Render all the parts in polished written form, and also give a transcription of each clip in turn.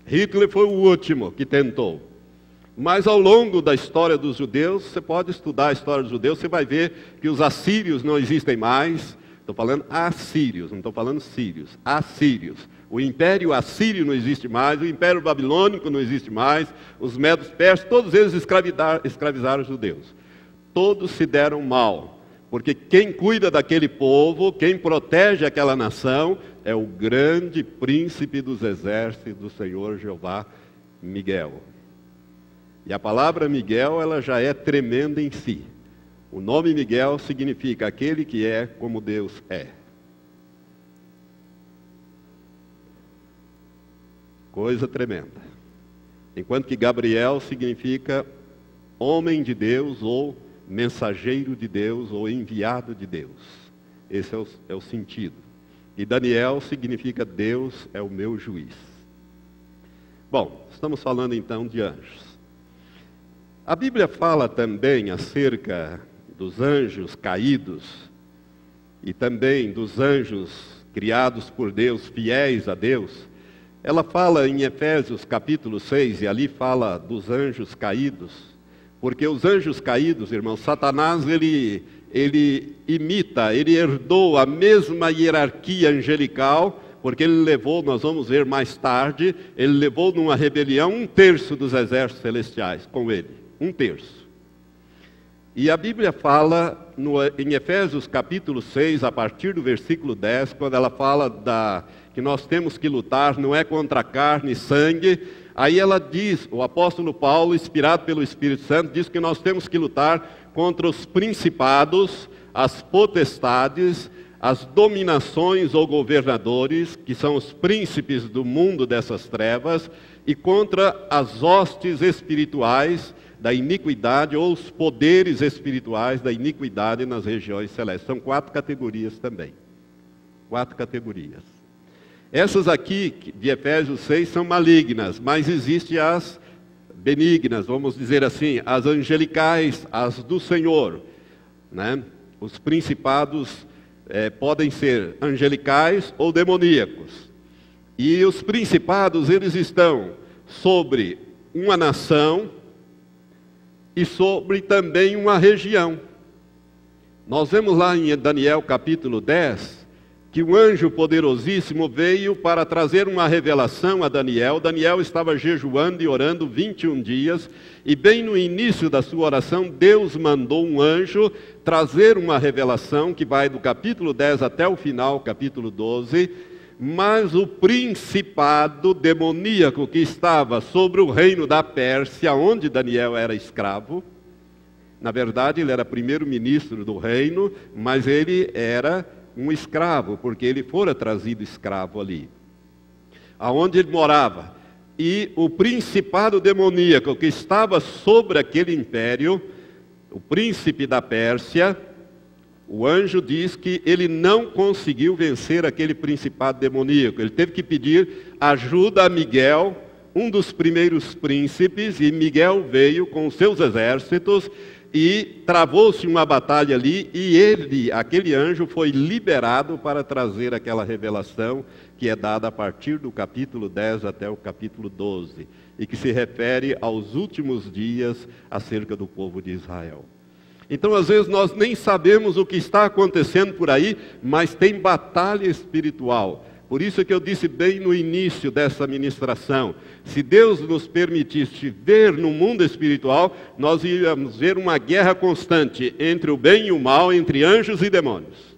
Hitler foi o último que tentou. Mas ao longo da história dos judeus, você pode estudar a história dos judeus, você vai ver que os assírios não existem mais. Estou falando assírios, não estou falando sírios. Assírios. O império assírio não existe mais, o império babilônico não existe mais, os medos persas, todos eles escravizaram os judeus. Todos se deram mal, porque quem cuida daquele povo, quem protege aquela nação, é o grande príncipe dos exércitos do Senhor Jeová, Miguel. E a palavra Miguel, ela já é tremenda em si. O nome Miguel significa aquele que é como Deus é. Coisa tremenda. Enquanto que Gabriel significa homem de Deus, ou mensageiro de Deus, ou enviado de Deus. Esse é o sentido. E Daniel significa Deus é o meu juiz. Bom, estamos falando então de anjos. A Bíblia fala também acerca dos anjos caídos e também dos anjos criados por Deus, fiéis a Deus. Ela fala em Efésios capítulo 6, e ali fala dos anjos caídos, porque os anjos caídos, irmãos, Satanás, ele imita, ele herdou a mesma hierarquia angelical, porque ele levou, nós vamos ver mais tarde, ele levou numa rebelião 1/3 dos exércitos celestiais com ele. 1/3. E a Bíblia fala em Efésios capítulo 6, a partir do versículo 10, quando ela fala que nós temos que lutar, não é contra carne e sangue. Aí ela diz, o apóstolo Paulo, inspirado pelo Espírito Santo, diz que nós temos que lutar contra os principados, as potestades, as dominações ou governadores, que são os príncipes do mundo dessas trevas, e contra as hostes espirituais da iniquidade, ou os poderes espirituais da iniquidade nas regiões celestes. São 4 categorias também. 4 categorias. Essas aqui, de Efésios 6, são malignas, mas existem as benignas, vamos dizer assim, as angelicais, as do Senhor, né? Os principados podem ser angelicais ou demoníacos. E os principados, eles estão sobre uma nação e sobre também uma região. Nós vemos lá em Daniel capítulo 10, que o anjo poderosíssimo veio para trazer uma revelação a Daniel. Daniel estava jejuando e orando 21 dias, e bem no início da sua oração, Deus mandou um anjo trazer uma revelação, que vai do capítulo 10 até o final, capítulo 12, mas o principado demoníaco que estava sobre o reino da Pérsia, onde Daniel era escravo, na verdade ele era primeiro-ministro do reino, mas ele era um escravo, porque ele fora trazido escravo ali, aonde ele morava. E o principado demoníaco que estava sobre aquele império, o príncipe da Pérsia, o anjo diz que ele não conseguiu vencer aquele principado demoníaco. Ele teve que pedir ajuda a Miguel, um dos primeiros príncipes, e Miguel veio com os seus exércitos, e travou-se uma batalha ali, e aquele anjo, foi liberado para trazer aquela revelação que é dada a partir do capítulo 10 até o capítulo 12, e que se refere aos últimos dias acerca do povo de Israel. Então, às vezes, nós nem sabemos o que está acontecendo por aí, mas tem batalha espiritual. Por isso que eu disse bem no início dessa ministração, se Deus nos permitisse ver no mundo espiritual, nós íamos ver uma guerra constante entre o bem e o mal, entre anjos e demônios.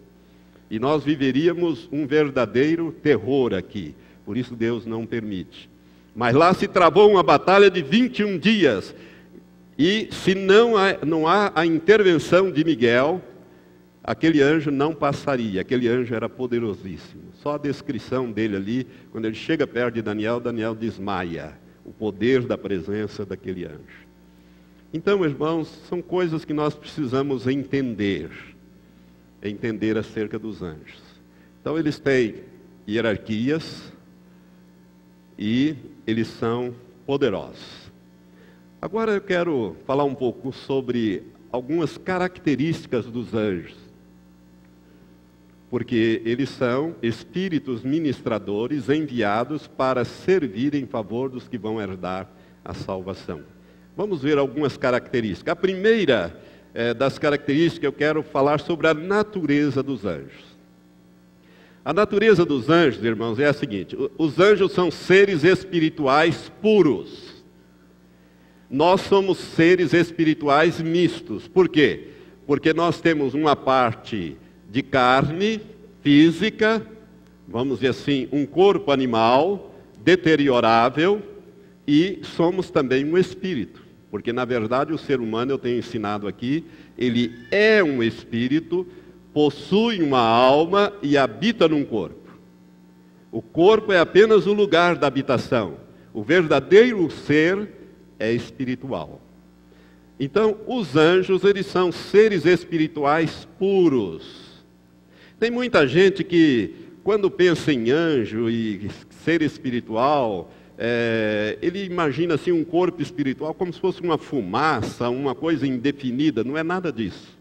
E nós viveríamos um verdadeiro terror aqui. Por isso Deus não permite. Mas lá se travou uma batalha de 21 dias. E se não há a intervenção de Miguel, aquele anjo não passaria. Aquele anjo era poderosíssimo. Só a descrição dele ali, quando ele chega perto de Daniel, Daniel desmaia. O poder da presença daquele anjo. Então, irmãos, são coisas que nós precisamos entender acerca dos anjos. Então, eles têm hierarquias e eles são poderosos. Agora eu quero falar um pouco sobre algumas características dos anjos. porque eles são espíritos ministradores enviados para servir em favor dos que vão herdar a salvação. Vamos ver algumas características. A primeira das características, eu quero falar sobre a natureza dos anjos. A natureza dos anjos, irmãos, é a seguinte: os anjos são seres espirituais puros. Nós somos seres espirituais mistos. Por quê? Porque nós temos uma parte de carne física, vamos dizer assim, um corpo animal deteriorável, e somos também um espírito. Porque, na verdade, o ser humano, eu tenho ensinado aqui, ele é um espírito, possui uma alma e habita num corpo. O corpo é apenas o lugar da habitação. O verdadeiro ser é espiritual. Então, os anjos, eles são seres espirituais puros. Tem muita gente que, quando pensa em anjo e ser espiritual, ele imagina assim um corpo espiritual como se fosse uma fumaça, uma coisa indefinida. Não é nada disso.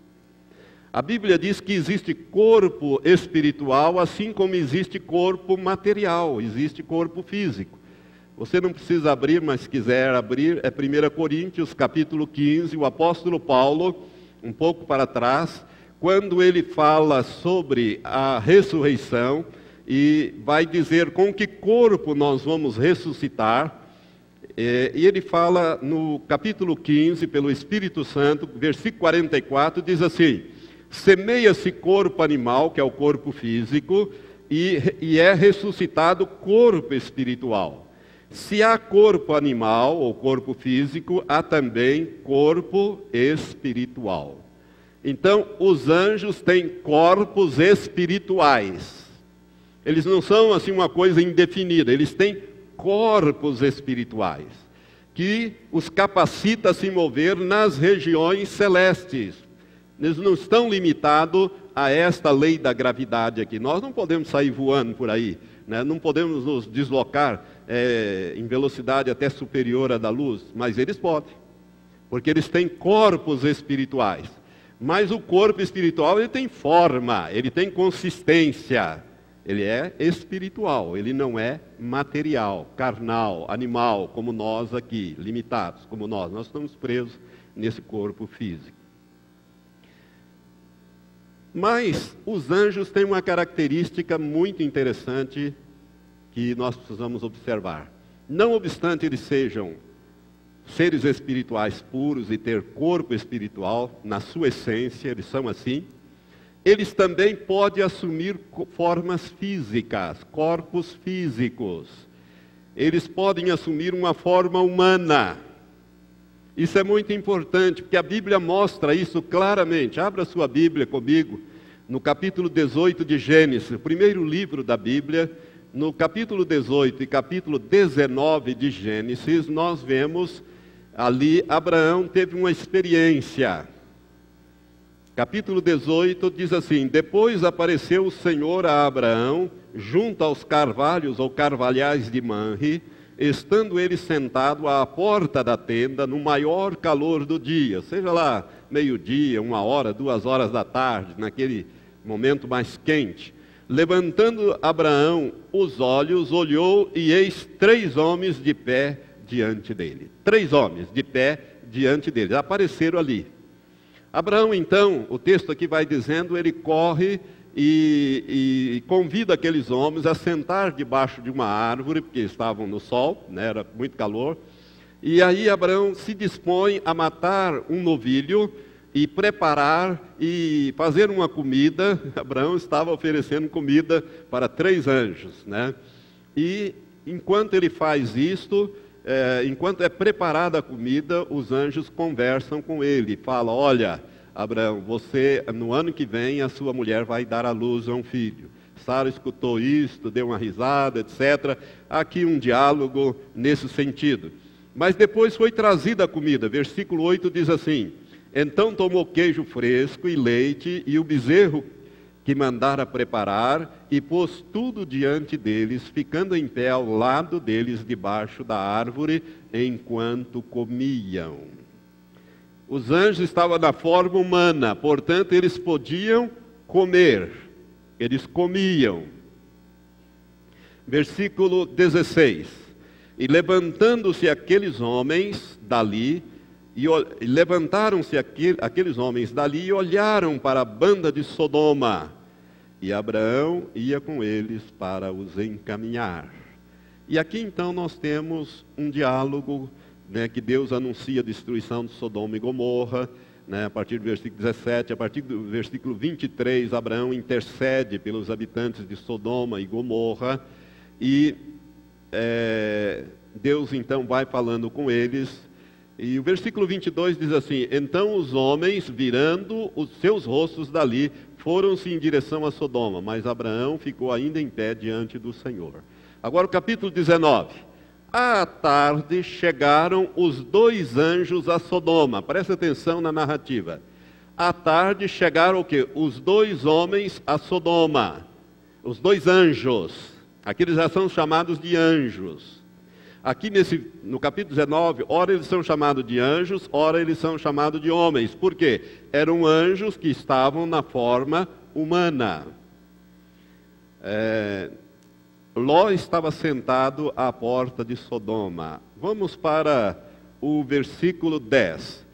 A Bíblia diz que existe corpo espiritual, assim como existe corpo material, existe corpo físico. Você não precisa abrir, mas se quiser abrir, é 1 Coríntios, capítulo 15, o apóstolo Paulo, um pouco para trás, quando ele fala sobre a ressurreição, e vai dizer com que corpo nós vamos ressuscitar, e ele fala no capítulo 15, pelo Espírito Santo, versículo 44, diz assim: semeia-se corpo animal, que é o corpo físico, e é ressuscitado corpo espiritual. Se há corpo animal ou corpo físico, há também corpo espiritual. Então, os anjos têm corpos espirituais. Eles não são assim uma coisa indefinida, eles têm corpos espirituais, que os capacita a se mover nas regiões celestes. Eles não estão limitados a esta lei da gravidade aqui. Nós não podemos sair voando por aí, né? Não podemos nos deslocar em velocidade até superior à da luz, mas eles podem, porque eles têm corpos espirituais. Mas o corpo espiritual, ele tem forma, ele tem consistência, ele é espiritual, ele não é material, carnal, animal, como nós aqui, limitados, como nós estamos presos nesse corpo físico. Mas os anjos têm uma característica muito interessante que nós precisamos observar. Não obstante eles sejam seres espirituais puros e ter corpo espiritual, na sua essência, eles são assim, eles também podem assumir formas físicas, corpos físicos. Eles podem assumir uma forma humana. Isso é muito importante, porque a Bíblia mostra isso claramente. Abra sua Bíblia comigo, no capítulo 18 de Gênesis, o primeiro livro da Bíblia. No capítulo 18 e capítulo 19 de Gênesis, nós vemos ali, Abraão teve uma experiência. Capítulo 18 diz assim: depois apareceu o Senhor a Abraão, junto aos carvalhos ou carvalhais de Manre, estando ele sentado à porta da tenda, no maior calor do dia, seja lá meio-dia, 1h, 2h da tarde, naquele momento mais quente. Levantando Abraão os olhos, olhou, e eis 3 homens de pé diante dele. 3 homens de pé diante dele, apareceram ali. Abraão, então, o texto aqui vai dizendo, ele corre e convida aqueles homens a sentar debaixo de uma árvore, porque estavam no sol, né, era muito calor. E aí Abraão se dispõe a matar um novilho e preparar e fazer uma comida. Abraão estava oferecendo comida para 3 anjos, né? E enquanto ele faz isto, enquanto é preparada a comida, os anjos conversam com ele, falam: olha, Abraão, você, no ano que vem, a sua mulher vai dar à luz a um filho. Sara escutou isto, deu uma risada, etc. Aqui um diálogo nesse sentido. Mas depois foi trazida a comida. Versículo 8 diz assim: então tomou queijo fresco e leite e o bezerro que mandara preparar, e pôs tudo diante deles, ficando em pé ao lado deles, debaixo da árvore, enquanto comiam. Os anjos estavam na forma humana, portanto eles podiam comer. Eles comiam. Versículo 16. E levantando-se aqueles homens dali, levantaram-se aqueles homens dali e olharam para a banda de Sodoma. E Abraão ia com eles para os encaminhar. E aqui então nós temos um diálogo, né, que Deus anuncia a destruição de Sodoma e Gomorra, né, a partir do versículo 17, a partir do versículo 23, Abraão intercede pelos habitantes de Sodoma e Gomorra, e Deus então vai falando com eles, e o versículo 22 diz assim: então os homens, virando os seus rostos dali, foram-se em direção a Sodoma, mas Abraão ficou ainda em pé diante do Senhor. Agora o capítulo 19. À tarde chegaram os dois anjos a Sodoma. Presta atenção na narrativa. À tarde chegaram o quê? Os dois homens a Sodoma. Os dois anjos. Aqui eles já são chamados de anjos. Aqui no capítulo 19, ora eles são chamados de anjos, ora eles são chamados de homens. Por quê? Eram anjos que estavam na forma humana. Ló estava sentado à porta de Sodoma. Vamos para o versículo 10.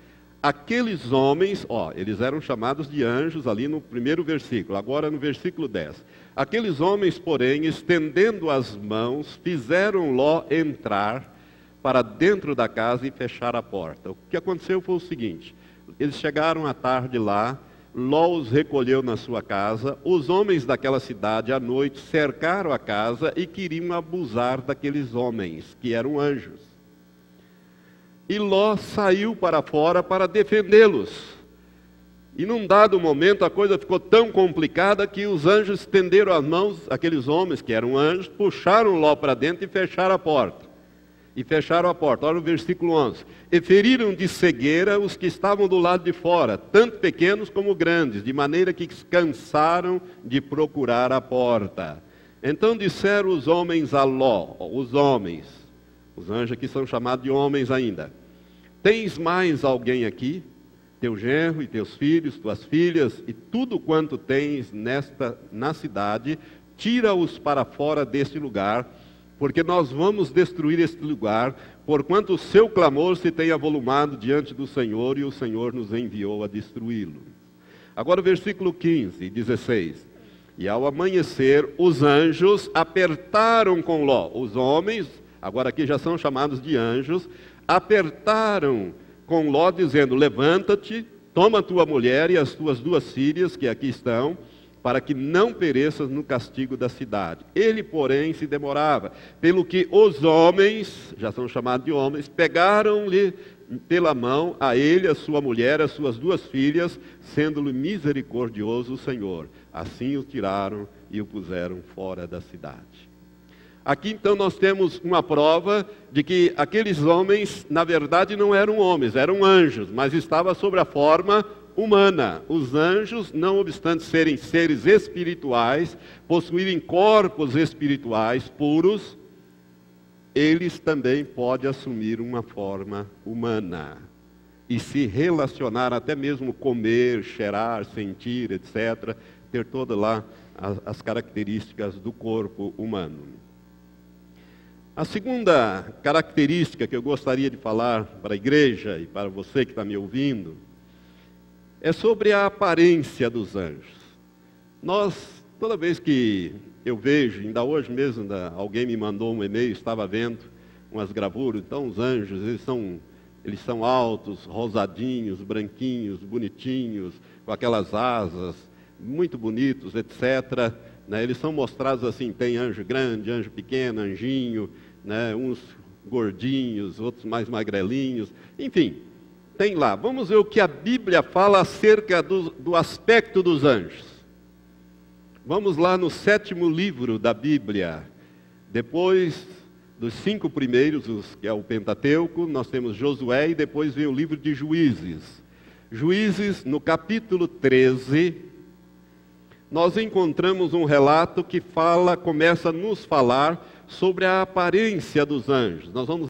Aqueles homens, eles eram chamados de anjos ali no primeiro versículo, agora no versículo 10. Aqueles homens, porém, estendendo as mãos, fizeram Ló entrar para dentro da casa e fechar a porta. O que aconteceu foi o seguinte: eles chegaram à tarde lá, Ló os recolheu na sua casa, os homens daquela cidade à noite cercaram a casa e queriam abusar daqueles homens, que eram anjos. E Ló saiu para fora para defendê-los. E num dado momento a coisa ficou tão complicada que os anjos estenderam as mãos, aqueles homens que eram anjos, puxaram Ló para dentro e fecharam a porta. Olha o versículo 11. E feriram de cegueira os que estavam do lado de fora, tanto pequenos como grandes, de maneira que cansaram de procurar a porta. Então disseram os homens a Ló, os anjos aqui são chamados de homens ainda: tens mais alguém aqui? Teu genro e teus filhos, tuas filhas, e tudo quanto tens na cidade, tira-os para fora deste lugar, porque nós vamos destruir este lugar, porquanto o seu clamor se tem avolumado diante do Senhor, e o Senhor nos enviou a destruí-lo. Agora o versículo 15 e 16. E ao amanhecer, os anjos apertaram com Ló. Os homens, agora aqui já são chamados de anjos, apertaram com Ló, dizendo: levanta-te, toma tua mulher e as tuas duas filhas, que aqui estão, para que não pereças no castigo da cidade. Ele, porém, se demorava, pelo que os homens, já são chamados de homens, pegaram-lhe pela mão a ele, a sua mulher, as suas duas filhas, sendo-lhe misericordioso o Senhor. Assim o tiraram e o puseram fora da cidade. Aqui então nós temos uma prova de que aqueles homens, na verdade, não eram homens, eram anjos, mas estavam sob a forma humana. Os anjos, não obstante serem seres espirituais, possuírem corpos espirituais puros, eles também podem assumir uma forma humana e se relacionar, até mesmo comer, cheirar, sentir, etc., ter todas lá as características do corpo humano. A segunda característica que eu gostaria de falar para a igreja e para você que está me ouvindo é sobre a aparência dos anjos. Toda vez que eu vejo, ainda hoje mesmo, alguém me mandou um e-mail, estava vendo umas gravuras, então os anjos, eles são altos, rosadinhos, branquinhos, bonitinhos, com aquelas asas, muito bonitos, etc. Eles são mostrados assim, tem anjo grande, anjo pequeno, anjinho, uns gordinhos, outros mais magrelinhos, enfim, tem lá. Vamos ver o que a Bíblia fala acerca do aspecto dos anjos. Vamos lá no 7º livro da Bíblia. Depois dos 5 primeiros, que é o Pentateuco, nós temos Josué, e depois vem o livro de Juízes. Juízes, no capítulo 13, nós encontramos um relato que começa a nos falar sobre a aparência dos anjos. Nós vamos